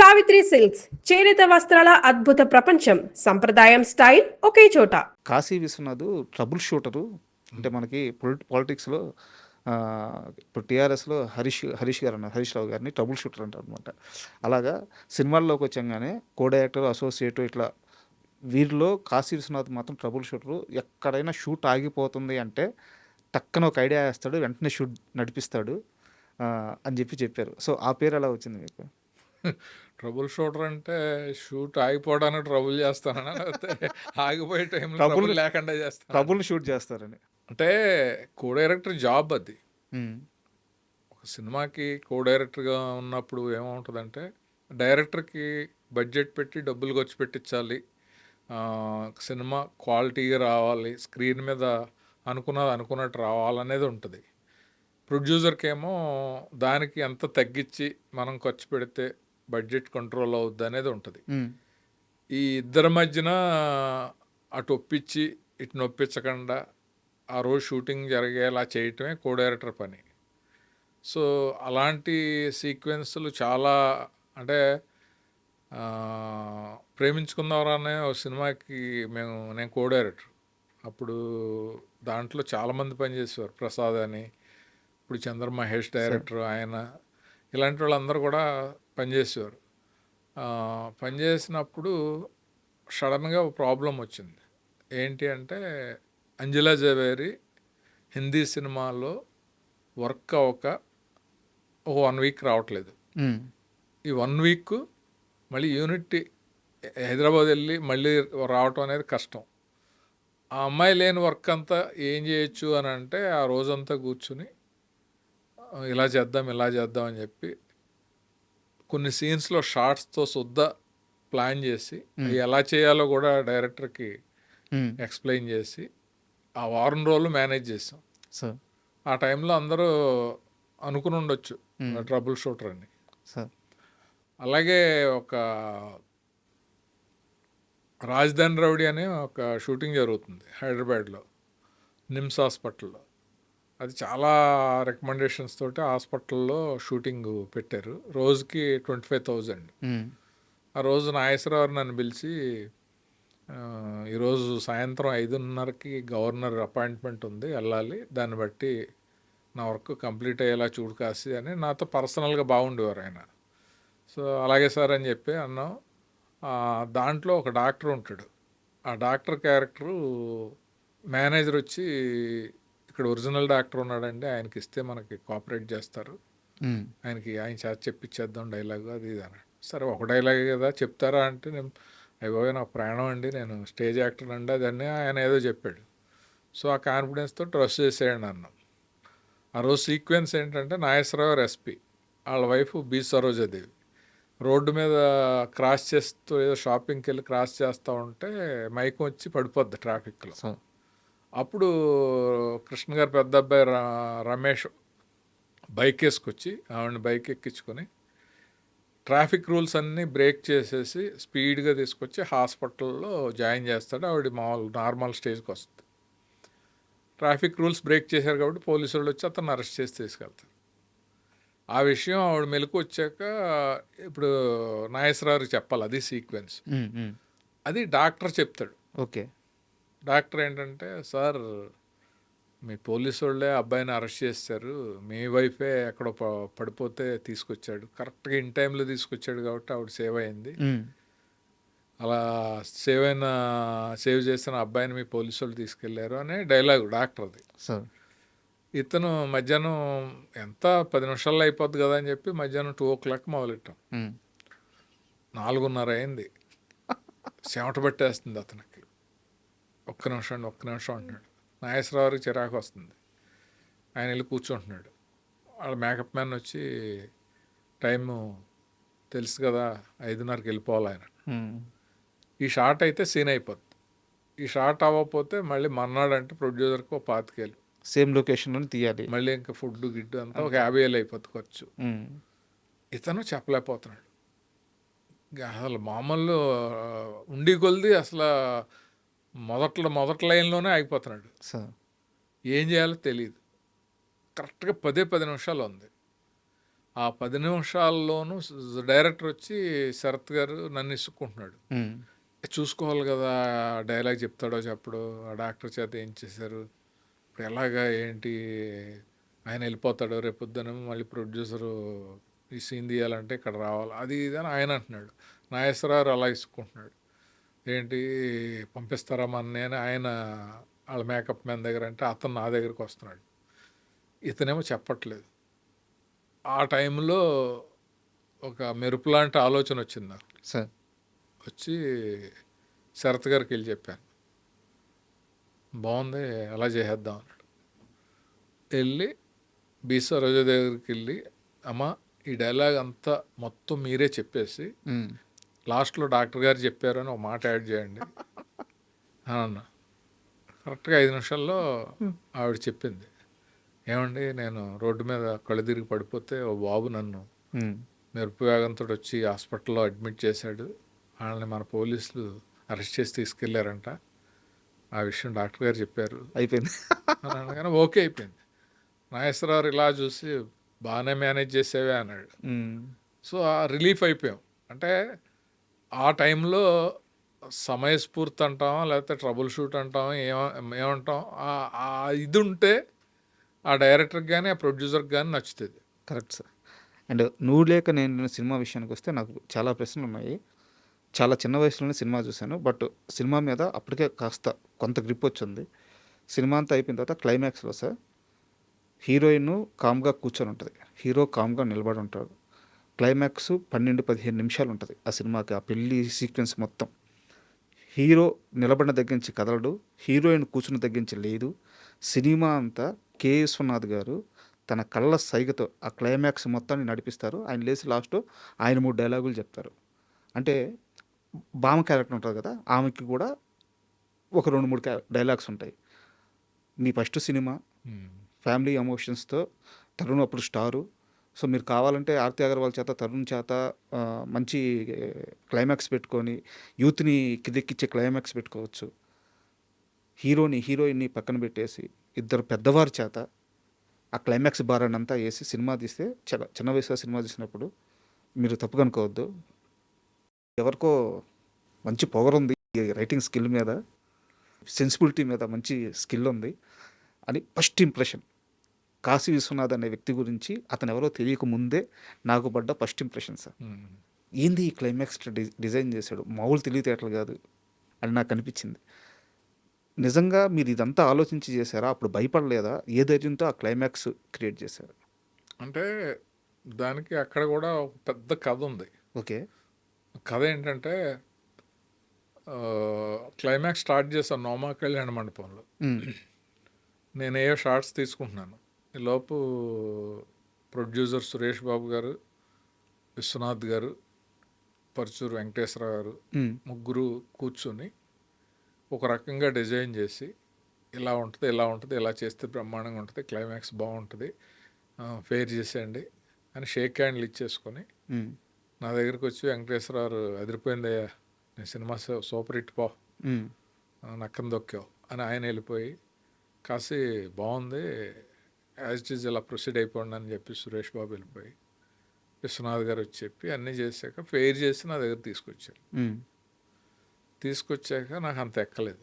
Savitri silks చేనేత వస్త్రాల అద్భుత ప్రపంచం. సంప్రదాయం స్టైల్ ఒకే చోట. Kashi Vishwanath trouble shooter. అంటే మనకి పాలిటిక్స్లో ఇప్పుడు టీఆర్ఎస్లో హరీష్ గారు అన్నారు, హరీష్ రావు గారిని ట్రబుల్ షూటర్ అంటారు అనమాట. అలాగా సినిమాల్లోకి వచ్చాగానే కో డైరెక్టర్, అసోసియేట్ ఇట్లా వీరిలో కాశీ విశ్వనాథ్ మాత్రం ట్రబుల్ షూటరు. ఎక్కడైనా షూట్ ఆగిపోతుంది అంటే టక్కన ఒక ఐడియా వేస్తాడు, వెంటనే షూట్ నడిపిస్తాడు అని చెప్పారు. సో ఆ పేరు ఎలా వచ్చింది మీకు? ట్రబుల్ షూటర్ అంటే షూట్ ఆగిపోవడానికి ట్రబుల్ చేస్తానన్నా, లేకపోతే ఆగిపోయే టైంలో ట్రబుల్ లేకుండా చేస్తాను? ట్రబుల్ షూట్ చేస్తారని. అంటే కో డైరెక్టర్ జాబ్ అది. ఒక సినిమాకి కో డైరెక్టర్గా ఉన్నప్పుడు ఏమవుతుందంటే, డైరెక్టర్కి బడ్జెట్ పెట్టి డబ్బులు ఖర్చు పెట్టించాలి, సినిమా క్వాలిటీగా రావాలి, స్క్రీన్ మీద అనుకున్నట్టు రావాలనేది ఉంటుంది. ప్రొడ్యూసర్కి ఏమో దానికి ఎంత తగ్గించి మనం ఖర్చు పెడితే బడ్జెట్ కంట్రోల్ అవుద్ది అనేది ఉంటుంది. ఈ ఇద్దరి మధ్యన అటు ఒప్పించి ఇటు నొప్పించకుండా ఆ రోజు షూటింగ్ జరిగేలా చేయటమే కో డైరెక్టర్ పని. సో అలాంటి సీక్వెన్స్లు చాలా, అంటే ప్రేమించుకుందాం అనే ఒక సినిమాకి నేను కో డైరెక్టర్. అప్పుడు దాంట్లో చాలామంది పనిచేసేవారు. ప్రసాద్ అని, ఇప్పుడు చంద్ర మహేష్ డైరెక్టర్, ఆయన ఇలాంటి వాళ్ళందరూ కూడా పనిచేసేవారు. పనిచేసినప్పుడు సడన్గా ఒక ప్రాబ్లం వచ్చింది. ఏంటి అంటే, అంజలా జవేరి హిందీ సినిమాలో వర్క్ అవ్వక ఒక 1 వీక్ రావట్లేదు. ఈ 1 వీక్ మళ్ళీ యూనిట్ హైదరాబాద్ వెళ్ళి మళ్ళీ రావటం అనేది కష్టం. ఆ అమ్మాయి లేని వర్క్ అంతా ఏం చేయొచ్చు అని అంటే, ఆ రోజంతా కూర్చుని ఇలా చేద్దాం అని చెప్పి కొన్ని సీన్స్లో షార్ట్స్తో శుద్ధ ప్లాన్ చేసి ఎలా చేయాలో కూడా డైరెక్టర్కి ఎక్స్ప్లెయిన్ చేసి ఆ వారం రోజులు మేనేజ్ చేసాం. ఆ టైంలో అందరూ అనుకుని ఉండొచ్చు ట్రబుల్ షూటర్ అని. అలాగే ఒక రాజధాని రౌడీ అనే ఒక షూటింగ్ జరుగుతుంది హైదరాబాద్లో, నిమ్స్ హాస్పిటల్లో. అది చాలా రికమెండేషన్స్ తోటి హాస్పిటల్లో షూటింగ్ పెట్టారు. రోజుకి 25,000. ఆ రోజు నాగేశ్వరరావు నన్ను పిలిచి, ఈరోజు సాయంత్రం 5:30కి గవర్నర్ అపాయింట్మెంట్ ఉంది, వెళ్ళాలి, దాన్ని బట్టి నా వర్క్ కంప్లీట్ అయ్యేలా చూడు కాశీ అని నాతో పర్సనల్గా బాగుండేవారు ఆయన. సో అలాగే సార్ అని చెప్పి అన్నాం. దాంట్లో ఒక డాక్టర్ ఉంటాడు. ఆ డాక్టర్ క్యారెక్టరు మేనేజర్ వచ్చి, ఇక్కడ ఒరిజినల్ డాక్టర్ ఉన్నాడండి, ఆయనకి ఇస్తే మనకి కోఆపరేట్ చేస్తారు, ఆయన చేత చెప్పించేద్దాం డైలాగు అది ఇది అన్నాడు. సరే ఒక డైలాగే కదా చెప్తారా అంటే, నేను అయిపోయి నాకు ప్రాణం అండి, నేను స్టేజ్ యాక్టర్ అండి అదన్నీ ఆయన ఏదో చెప్పాడు. సో ఆ కాన్ఫిడెన్స్తో ట్రస్ట్ చేసేయండి అన్నాం. ఆ రోజు సీక్వెన్స్ ఏంటంటే, నాగేశ్వరరావు ఎస్పీ, వాళ్ళ వైఫ్ బి సరోజాదేవి రోడ్డు మీద క్రాస్ చేస్తూ ఏదో షాపింగ్కి వెళ్ళి క్రాస్ చేస్తూ ఉంటే మైకం వచ్చి పడిపోద్ది ట్రాఫిక్లో. అప్పుడు కృష్ణ గారు పెద్ద అబ్బాయి రమేష్ బైక్ వేసుకొచ్చి ఆవిడని బైక్ ఎక్కించుకొని ట్రాఫిక్ రూల్స్ అన్నీ బ్రేక్ చేసేసి స్పీడ్గా తీసుకొచ్చి హాస్పిటల్లో జాయిన్ చేస్తాడు. ఆవిడ నార్మల్ స్టేజ్కి వస్తుంది. ట్రాఫిక్ రూల్స్ బ్రేక్ చేశారు కాబట్టి పోలీసు వాళ్ళు వచ్చి అతను అరెస్ట్ చేసి తీసుకెళ్తారు. ఆ విషయం ఆవిడ మెలకు వచ్చాక ఇప్పుడు నాగేశ్వరరావుకి చెప్పాలి, అది సీక్వెన్స్. అది డాక్టర్ చెప్తాడు. ఓకే. డాక్టర్ ఏంటంటే, సార్ మీ పోలీసు వాళ్ళే అబ్బాయిని అరెస్ట్ చేశారు, మీ వైఫే ఎక్కడో పడిపోతే తీసుకొచ్చాడు, కరెక్ట్గా ఇన్ టైంలో తీసుకొచ్చాడు కాబట్టి ఆవిడ సేవ్ అయింది, అలా సేవ్ చేసిన అబ్బాయిని మీ పోలీసు వాళ్ళు తీసుకెళ్లారు అనే డైలాగు డాక్టర్ది. ఇతను మధ్యాహ్నం ఎంత 10 నిమిషాల్లో అయిపోద్ది కదా అని చెప్పి మధ్యాహ్నం 2 o'clock మొదలెట్టాం. 4:30 అయింది. చెమట పట్టేస్తుంది అతనికి. ఒక్క నిమిషం అంటున్నాడు. నాగేశ్వరరావుకి చిరాకు వస్తుంది. ఆయన వెళ్ళి కూర్చుంటున్నాడు. వాళ్ళ మేకప్ మ్యాన్ వచ్చి, టైము తెలుసు కదా 5:30కి వెళ్ళిపోవాలి ఆయన. ఈ షార్ట్ అయితే సీన్ అయిపోద్ది. ఈ షార్ట్ అవ్వకపోతే మళ్ళీ మన్నాడంటే ప్రొడ్యూసర్కి ఒక 25,000 సేమ్ లొకేషన్లో తీయాలి. మళ్ళీ ఇంకా ఫుడ్ గిడ్డు అంతా ఒక 50,000 అయిపోతుంది ఖర్చు. ఇతను చెప్పలేకపోతున్నాడు. అసలు మామూలు ఉండి కొలిది అసలు మొదటి లైన్లోనే ఆగిపోతున్నాడు. ఏం చేయాలో తెలియదు. కరెక్ట్గా 10 నిమిషాలు ఉంది. ఆ 10 నిమిషాల్లోనూ డైరెక్టర్ వచ్చి శరత్ గారు నన్ను ఇసుక్కుంటున్నాడు. ఉమ్, చూసుకోవాలి కదా, డైలాగ్ చెప్తాడో చెప్పడో, ఆ డాక్టర్ చేత ఏం చేశారు, ఇప్పుడు ఎలాగా ఏంటి, ఆయన వెళ్ళిపోతాడు రేపొద్దున, మళ్ళీ ప్రొడ్యూసరు ఈ సీన్ తీయాలంటే ఇక్కడ రావాలి, అది ఇది అని ఆయన అంటున్నాడు. నాగేశ్వరరావు అలా ఇసుక్కుంటున్నాడు, ఏంటి పంపిస్తారా మన అని ఆయన వాళ్ళ మేకప్ మ్యాన్ దగ్గర అంటే అతను నా దగ్గరికి వస్తున్నాడు. ఇతనేమో చెప్పట్లేదు. ఆ టైంలో ఒక మెరుపు లాంటి ఆలోచన వచ్చింది నాకు. సార్ వచ్చి శరత్ గారికి వెళ్ళి చెప్పాను, బాగుంది అలా చేసేద్దాం అన్నాడు. వెళ్ళి బి సరోజ దగ్గరికి వెళ్ళి, అమ్మ ఈ డైలాగ్ అంతా మొత్తం మీరే చెప్పేసి ఉమ్, లాస్ట్లో డాక్టర్ గారు చెప్పారు అని ఒక మాట యాడ్ చేయండి అని అన్నా. కరెక్ట్గా 5 నిమిషాల్లో ఆవిడ చెప్పింది, ఏమండి నేను రోడ్డు మీద కళ్ళు తిరిగి పడిపోతే ఓ బాబు నన్ను ఉమ్, మెరుపు వేగంతో వచ్చి హాస్పిటల్లో అడ్మిట్ చేశాడు, వాళ్ళని మన పోలీసులు అరెస్ట్ చేసి తీసుకెళ్లారంట, ఆ విషయం డాక్టర్ గారు చెప్పారు అయిపోయింది. అని అనగానే ఓకే అయిపోయింది. నాగేశ్వరరావు ఇలా చూసి బాగానే మేనేజ్ చేసేవే అన్నాడు. ఉమ్, సో ఆ రిలీఫ్ అయిపోయాం. అంటే ఆ టైంలో సమయస్ఫూర్తి అంటాం, లేకపోతే ట్రబుల్ షూట్ అంటాం, ఏమంటాం, ఆ ఇది ఉంటే ఆ డైరెక్టర్కి కానీ ఆ ప్రొడ్యూసర్కి కానీ నచ్చుతుంది. Correct sir. అండ్ నువ్వు లేక నేను సినిమా విషయానికి వస్తే నాకు చాలా ప్రశ్నలు ఉన్నాయి. చాలా చిన్న వయసులోనే సినిమా చూశాను, బట్ సినిమా మీద అప్పటికే కాస్త కొంత గ్రిప్ వచ్చింది. సినిమా అంతా అయిపోయిన తర్వాత క్లైమాక్స్లో సార్ హీరోయిన్ కామ్గా కూర్చొని ఉంటుంది, హీరో కామ్గా నిలబడి ఉంటాడు. క్లైమాక్స్ 12-15 నిమిషాలు ఉంటుంది ఆ సినిమాకి, ఆ పెళ్లి సీక్వెన్స్ మొత్తం. హీరో నిలబడిన దగ్గర నుంచి కదలడు, హీరోయిన్ కూర్చున్న దగ్గర నుంచి లేదు. సినిమా అంతా కె విశ్వనాథ్ గారు తన కళ్ళ సైగతో ఆ క్లైమాక్స్ మొత్తాన్ని నడిపిస్తారు. ఆయన లేచి లాస్ట్ ఆయన 3 డైలాగులు చెప్తారు. అంటే బామ క్యారెక్టర్ ఉంటుంది కదా, ఆమెకి కూడా ఒక 2-3 డైలాగ్స్ ఉంటాయి. మీ ఫస్ట్ సినిమా ఫ్యామిలీ ఎమోషన్స్తో, తరుణ్ అప్పుడు స్టారు. సో మీరు కావాలంటే ఆర్తి అగర్వాల్ చేత, తరుణ్ చేత మంచి క్లైమాక్స్ పెట్టుకొని యూత్ని కిదెక్కిచ్చే క్లైమాక్స్ పెట్టుకోవచ్చు. హీరోయిన్ని పక్కన పెట్టేసి ఇద్దరు పెద్దవారి చేత ఆ క్లైమాక్స్ బారాన్ని అంతా వేసి సినిమా తీస్తే, చాలా చిన్న వయసులో సినిమా తీసినప్పుడు మీరు తప్పుగా అనుకోవద్దు. ఎవరికో మంచి పొగరుంది, రైటింగ్ స్కిల్ మీద, సెన్సిబిలిటీ మీద మంచి స్కిల్ ఉంది అని ఫస్ట్ ఇంప్రెషన్. కాశీ విశ్వనాథ్ అనే వ్యక్తి గురించి అతను ఎవరో తెలియక ముందే నాకు పడ్డ ఫస్ట్ ఇంప్రెషన్ సార్. ఏంది ఈ క్లైమాక్స్ డిజైన్ చేశాడు, మామూలు తెలివితేటలు కాదు అని నాకు అనిపించింది. నిజంగా మీరు ఇదంతా ఆలోచించి చేశారా? అప్పుడు భయపడలేదా? ఏ ధైర్యంతో ఆ క్లైమాక్స్ క్రియేట్ చేశారు? అంటే దానికి అక్కడ కూడా ఒక పెద్ద కథ ఉంది. ఓకే. కథ ఏంటంటే క్లైమాక్స్ స్టార్ట్ చేశాను నోమా కళ్యాణ మండపంలో. నేను ఏ షార్ట్స్ తీసుకుంటున్నాను, ఈలోపు ప్రొడ్యూసర్ సురేష్ బాబు గారు, విశ్వనాథ్ గారు, పరుచూరు వెంకటేశ్వరరావు గారు ముగ్గురు కూర్చొని ఒక రకంగా డిజైన్ చేసి, ఇలా ఉంటుంది ఇలా ఉంటుంది, ఇలా చేస్తే బ్రహ్మాండంగా ఉంటుంది, క్లైమాక్స్ బాగుంటుంది, ఫేర్ చేసేయండి అని షేక్ హ్యాండ్లు ఇచ్చేసుకొని నా దగ్గరికి వచ్చి, వెంకటేశ్వరరావు అదిరిపోయిందయ్యా, నేను సినిమా సూపర్ హిట్ పో, నక్కని దొక్కావు అని ఆయన వెళ్ళిపోయి, కాసి బాగుంది యాజ్ ఇట్ ఈజ్ ఇలా ప్రొసీడ్ అయిపోండి అని చెప్పి సురేష్ బాబు వెళ్ళిపోయి, విశ్వనాథ్ గారు వచ్చి చెప్పి అన్నీ చేశాక ఫెయిర్ చేసి నా దగ్గర తీసుకొచ్చారు. తీసుకొచ్చాక నాకు అంత ఎక్కలేదు.